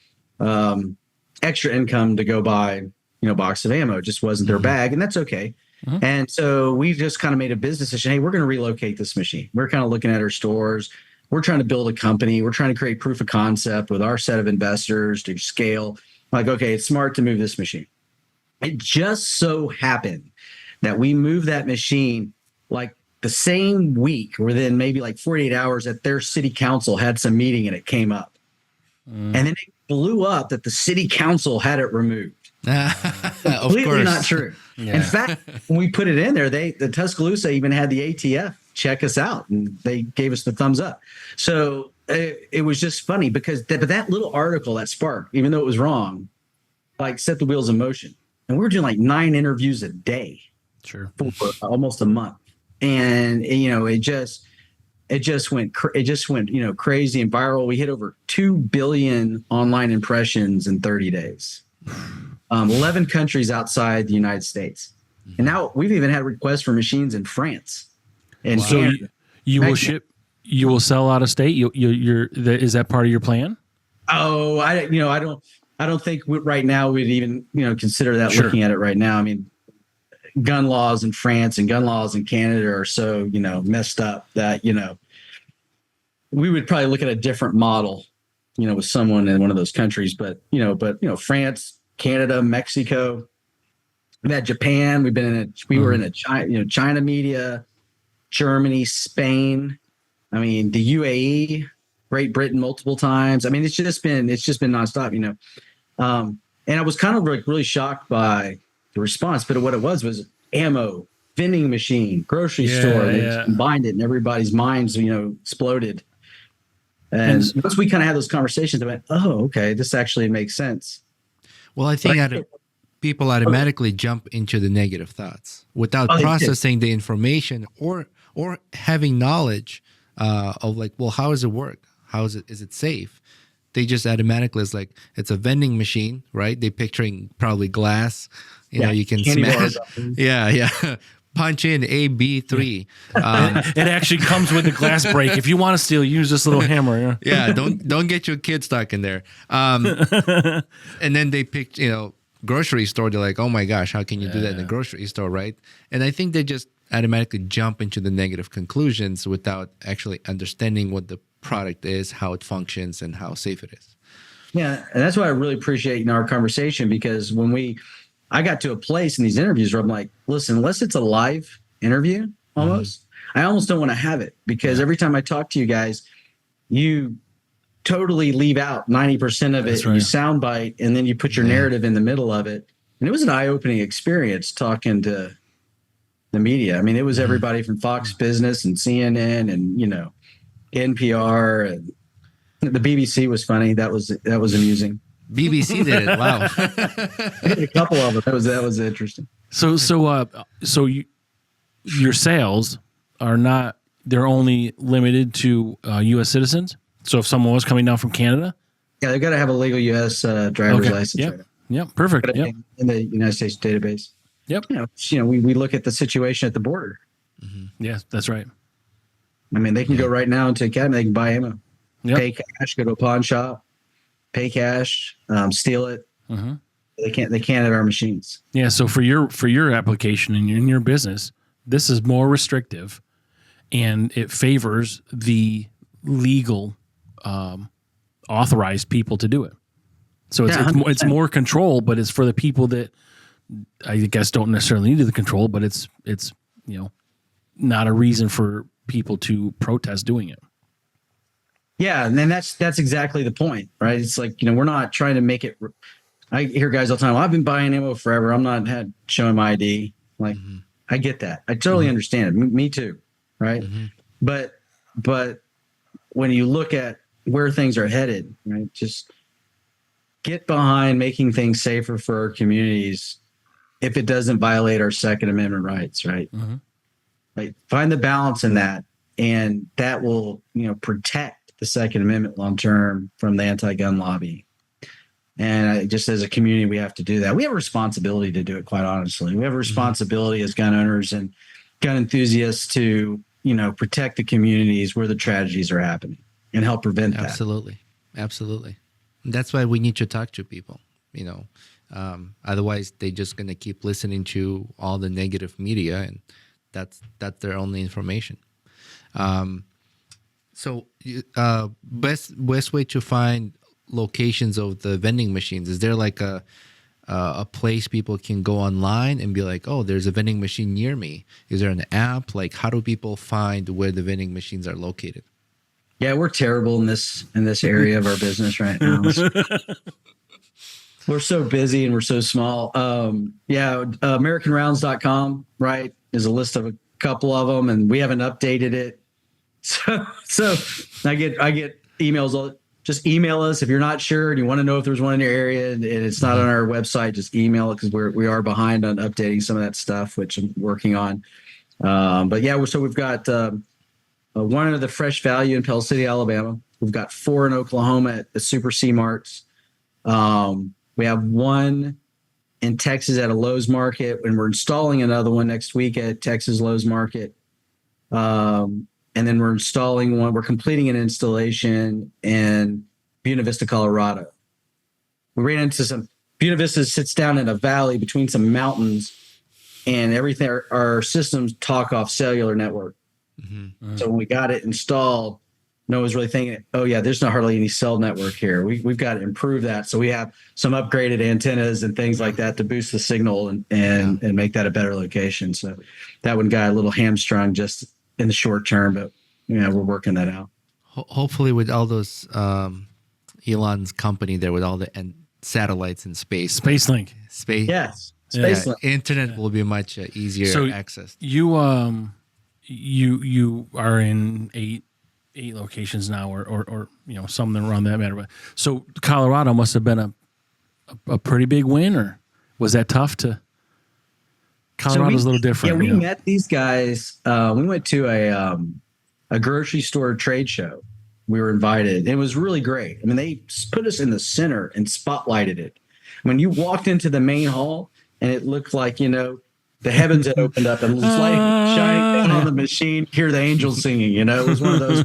extra income to go buy, a box of ammo. It just wasn't their bag, and that's okay. And so we just kind of made a business decision. Hey, we're going to relocate this machine. We're kind of looking at our stores. We're trying to build a company. We're trying to create proof of concept with our set of investors to scale. Like, okay, it's smart to move this machine. It just so happened that we moved that machine like the same week, within maybe like 48 hours, that their city council had some meeting and it came up. And then it blew up that the city council had it removed. Completely not true. Yeah. In fact, when we put it in there, the Tuscaloosa even had the ATF check us out, and they gave us the thumbs up. So it was just funny because that little article, that spark, even though it was wrong, like set the wheels in motion. And we were doing like 9 interviews a day, for almost a month, and it just went crazy and viral. We hit over 2 billion online impressions in 30 days. 11 countries outside the United States. And now we've even had requests for machines in France. And so you will ship, you will sell out of state. Is that part of your plan? Oh, I don't. I don't think right now we'd even, consider that Sure. looking at it right now. I mean, gun laws in France and gun laws in Canada are so, messed up that, we would probably look at a different model, with someone in one of those countries. But, France, Canada, Mexico, we've had Japan. We were in a China, China media, Germany, Spain. I mean, the UAE, Great Britain, multiple times. I mean, it's just been nonstop, and I was kind of like really shocked by the response, but what it was ammo, vending machine, grocery store. And they just combined it and everybody's minds, exploded. And once we kind of had those conversations, I went, oh, okay, this actually makes sense. Well, I think people automatically jump into the negative thoughts without processing the information or having knowledge of like, well, how does it work? Is it safe? They just automatically is like, it's a vending machine, right? They picturing probably glass, you can smash. Yeah. Punch in AB3. It actually comes with a glass break. If you want to steal, use this little hammer. Yeah, don't get your kid stuck in there. And then they picked, grocery store. They're like, oh my gosh, how can you do that in a grocery store, right? And I think they just automatically jump into the negative conclusions without actually understanding what the product is, how it functions, and how safe it is. Yeah, and that's why I really appreciate our conversation, because I got to a place in these interviews where I'm like, listen, unless it's a live interview, I almost don't want to have it, because every time I talk to you guys, you totally leave out 90% of it. Right. You soundbite, and then you put your narrative in the middle of it. And it was an eye-opening experience talking to the media. I mean, it was everybody from Fox Business and CNN and, NPR, and the BBC was funny. That was amusing. BBC did it. Wow. A couple of them. That was interesting. So your sales are not, they're only limited to U.S. citizens. So if someone was coming down from Canada, they've got to have a legal U.S. driver's license. Yep. Right? Yep. Perfect. Yep. In the United States database. Yep. We look at the situation at the border. Mm-hmm. Yeah, that's right. I mean, they can go right now into Academy. They can buy ammo, pay cash, go to a pawn shop, pay cash, steal it. Mm-hmm. They can't at our machines. Yeah. So for your application and in your business, this is more restrictive, and it favors the legal, authorized people to do it. So it's more control, but it's for the people that I guess don't necessarily need the control, but it's not a reason for people to protest doing it. Yeah, and then that's exactly the point, right? It's like, we're not trying to make it. I hear guys all the time, well, I've been buying ammo forever. I'm not showing my ID. Like, I get that. I totally understand it. Me too, right? But when you look at where things are headed, right, just get behind making things safer for our communities if it doesn't violate our Second Amendment rights, right? Like, find the balance in that, and that will, protect the Second Amendment long term from the anti-gun lobby. And just as a community, we have to do that. We have a responsibility to do it, quite honestly. We have a responsibility as gun owners and gun enthusiasts to, protect the communities where the tragedies are happening and help prevent that. Absolutely. That's why we need to talk to people, otherwise they're just going to keep listening to all the negative media, and that's their only information. So best way to find locations of the vending machines, is there like a place people can go online and be like, oh, there's a vending machine near me? Is there an app? Like, how do people find where the vending machines are located? Yeah, we're terrible in this area of our business right now. We're so busy and we're so small. AmericanRounds.com, right, is a list of a couple of them, and we haven't updated it. So I get emails. Just email us if you're not sure and you want to know if there's one in your area and it's not on our website. Just email it, because we are behind on updating some of that stuff, which I'm working on. But yeah, so we've got one at the Fresh Value in Pell City, Alabama. We've got 4 in Oklahoma at the Super C Marts. We have one in Texas at a Lowe's Market, and we're installing another one next week at Texas Lowe's Market. And then we're completing an installation in Buena Vista, Colorado. we ran into some Buena Vista sits down in a valley between some mountains, and everything. Our systems talk off cellular network. So when we got it installed, no one was really thinking, oh yeah, there's not hardly any cell network here. We've got to improve that. So we have some upgraded antennas and things like that to boost the signal and make that a better location. So that one got a little hamstrung just in the short term, but we're working that out. Hopefully with all those Elon's company there with all the satellites in space. SpaceLink. Yes. SpaceLink. Internet will be much easier access. You are in eight locations now, or something around that matter. But so Colorado must have been a pretty big win, or was that tough to? Colorado's a little different. Yeah, we met these guys. We went to a grocery store trade show. We were invited. It was really great. I mean, they put us in the center and spotlighted it. When you walked into the main hall, and it looked like the heavens had opened up and light shining down on the machine, hear the angels singing, it was one of those.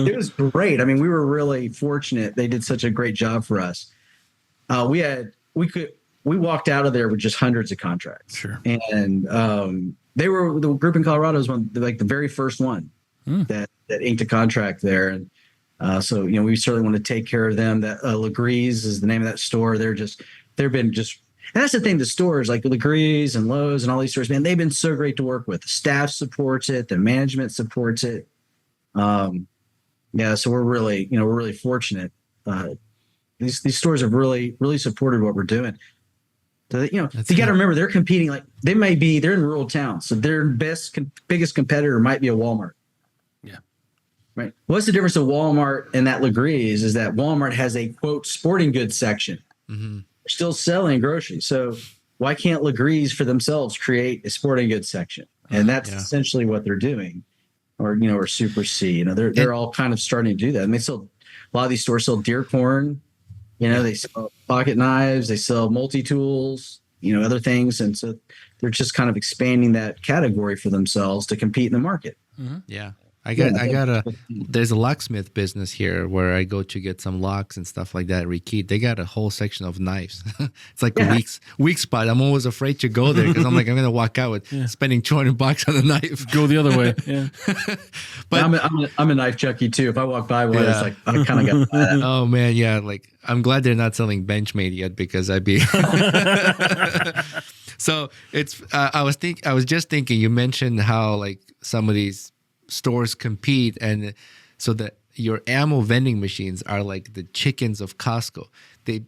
It was great. I mean, we were really fortunate. They did such a great job for us. We walked out of there with just hundreds of contracts. Sure. And the group in Colorado was the very first one that inked a contract there. And so, we certainly want to take care of them. That Legree's is the name of that store. And that's the thing, the stores like Legree's and Lowe's and all these stores, man, they've been so great to work with. The staff supports it. The management supports it. So we're really fortunate. These stores have really, really supported what we're doing. So, you got to remember, they're competing, they're in rural towns. So their biggest competitor might be a Walmart. Yeah. Right. What's the difference of Walmart and that Legree's is that Walmart has a quote sporting goods section. Mm-hmm. They're still selling groceries. So why can't Legree's for themselves create a sporting goods section? And that's essentially what they're doing. Or Super C. They're all kind of starting to do that. And a lot of these stores sell deer corn. They sell pocket knives, they sell multi-tools, other things. And so they're just kind of expanding that category for themselves to compete in the market. Mm-hmm. Yeah. There's a locksmith business here where I go to get some locks and stuff like that. Rekeyed. They got a whole section of knives. It's like a weak spot. I'm always afraid to go there because I'm going to walk out with spending $200 on a knife. Go the other way. Yeah. But I'm a knife junkie too. If I walk by one, it's like, I kind of got that. Oh man. Yeah. I'm glad they're not selling Benchmade yet because I'd be. So it's, I was just thinking, you mentioned how some of these stores compete, and so that your ammo vending machines are like the chickens of Costco. They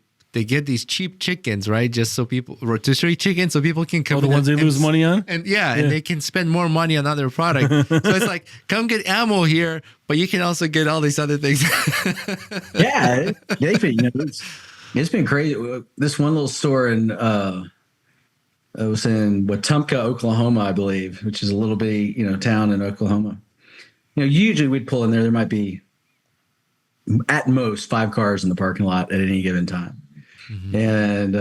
get these cheap chickens, right? Just so people rotisserie chickens, so people can come. The ones they lose money on, and they can spend more money on other product. So it's like, come get ammo here, but you can also get all these other things. It's been crazy. This one little store in it was in Wetumpka, Oklahoma, I believe, which is a little bitty town in Oklahoma. Usually we'd pull in there. There might be at most 5 cars in the parking lot at any given time. Mm-hmm. And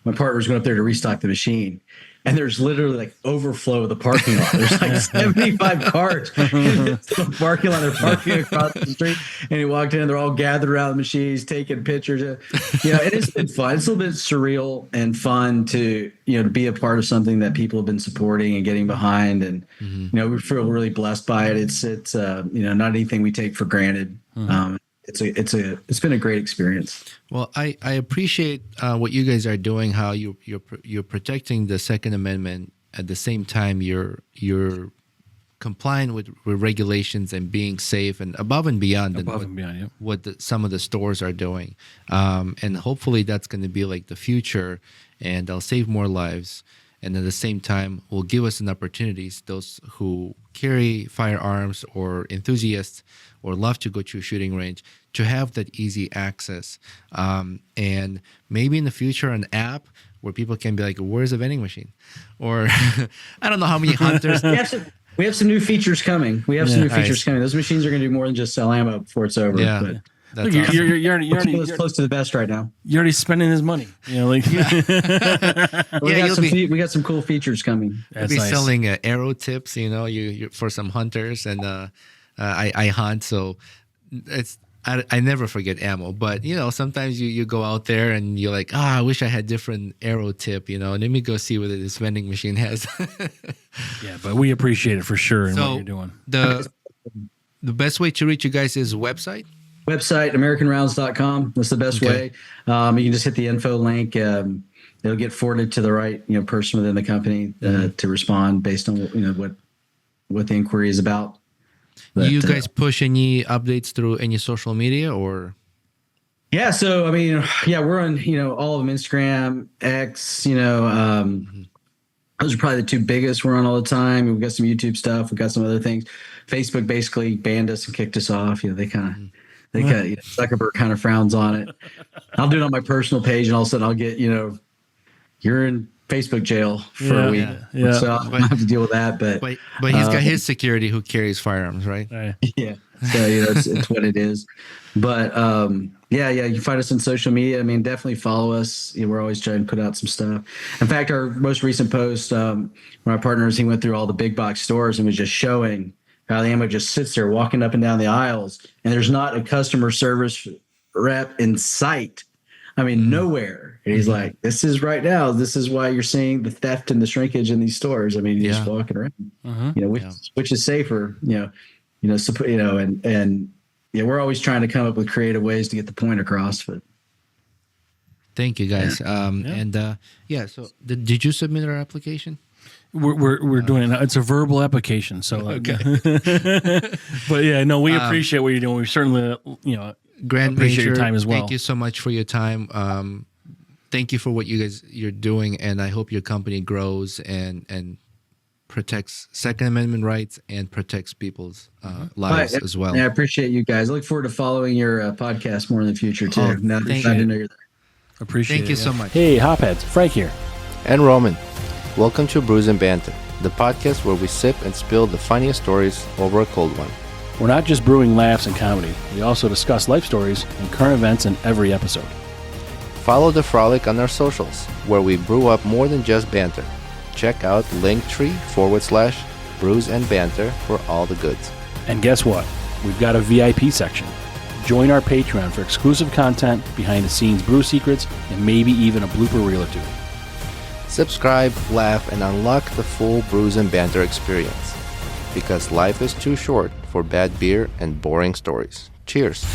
my partner was going up there to restock the machine. And there's literally overflow of the parking lot. There's 75 cars in the parking lot. They're parking across the street. And he walked in, they're all gathered around the machines, taking pictures. It's been fun. It's a little bit surreal and fun to be a part of something that people have been supporting and getting behind. And, we feel really blessed by it. It's not anything we take for granted. Mm-hmm. It's been a great experience. Well, I appreciate what you guys are doing. How you're protecting the Second Amendment at the same time you're complying with regulations and being safe and above and beyond what some of the stores are doing. And hopefully that's going to be the future, and they'll save more lives. And at the same time, will give us an opportunities, those who carry firearms or enthusiasts or love to go to a shooting range, to have that easy access. And maybe in the future, an app where people can be like, where's a vending machine? Or I don't know how many hunters. We have some new features coming. Coming. Those machines are going to do more than just sell ammo before it's over. Yeah. But that's Look, awesome. You're close to the best right now. You're already spending his money. We got some cool features coming. We'll be selling arrow tips, you for some hunters, and I hunt, so I never forget ammo, but sometimes you go out there and you're like, I wish I had different arrow tip, let me go see what this vending machine has. Yeah, but we appreciate it for sure and what you're doing. The best way to reach you guys is website? Website, AmericanRounds.com. That's the best way. You can just hit the info link. It'll get forwarded to the right person within the company to respond based on what the inquiry is about. Do you guys push any updates through any social media or? Yeah. So, I mean, we're on, all of them, Instagram, X, those are probably the two biggest we're on all the time. We've got some YouTube stuff. We've got some other things. Facebook basically banned us and kicked us off. They kind of, Zuckerberg kind of frowns on it. I'll do it on my personal page and all of a sudden I'll get, you're in Facebook jail for a week. Yeah. So I don't have to deal with that. But he's got his security who carries firearms, right? Yeah. So, it's what it is. But you can find us on social media. I mean, definitely follow us. We're always trying to put out some stuff. In fact, our most recent post, one of our partners, he went through all the big box stores and was just showing how the ammo just sits there walking up and down the aisles. And there's not a customer service rep in sight. I mean, nowhere. And he's like, this is right now. This is why you're seeing the theft and the shrinkage in these stores. I mean, you're just walking around, which is safer, and we're always trying to come up with creative ways to get the point across. But thank you guys. So did you submit our application? We're doing it. It's a verbal application. So, okay. But we appreciate what you're doing. We certainly, Grand appreciate Major, your time as well. Thank you so much for your time. Thank you for what you're doing, and I hope your company grows and protects Second Amendment rights and protects people's lives as well. Yeah, I appreciate you guys. I look forward to following your podcast more in the future too. Thank you. To know you're there. Appreciate it. Thank you so much. Hey, Hopheads, Frank here. And Roman. Welcome to Brews and Banter, the podcast where we sip and spill the funniest stories over a cold one. We're not just brewing laughs and comedy. We also discuss life stories and current events in every episode. Follow the frolic on our socials, where we brew up more than just banter. Check out linktree/BrewsNBanter for all the goods. And guess what? We've got a VIP section. Join our Patreon for exclusive content, behind-the-scenes brew secrets, and maybe even a blooper reel or two. Subscribe, laugh, and unlock the full Brews and Banter experience. Because life is too short for bad beer and boring stories. Cheers.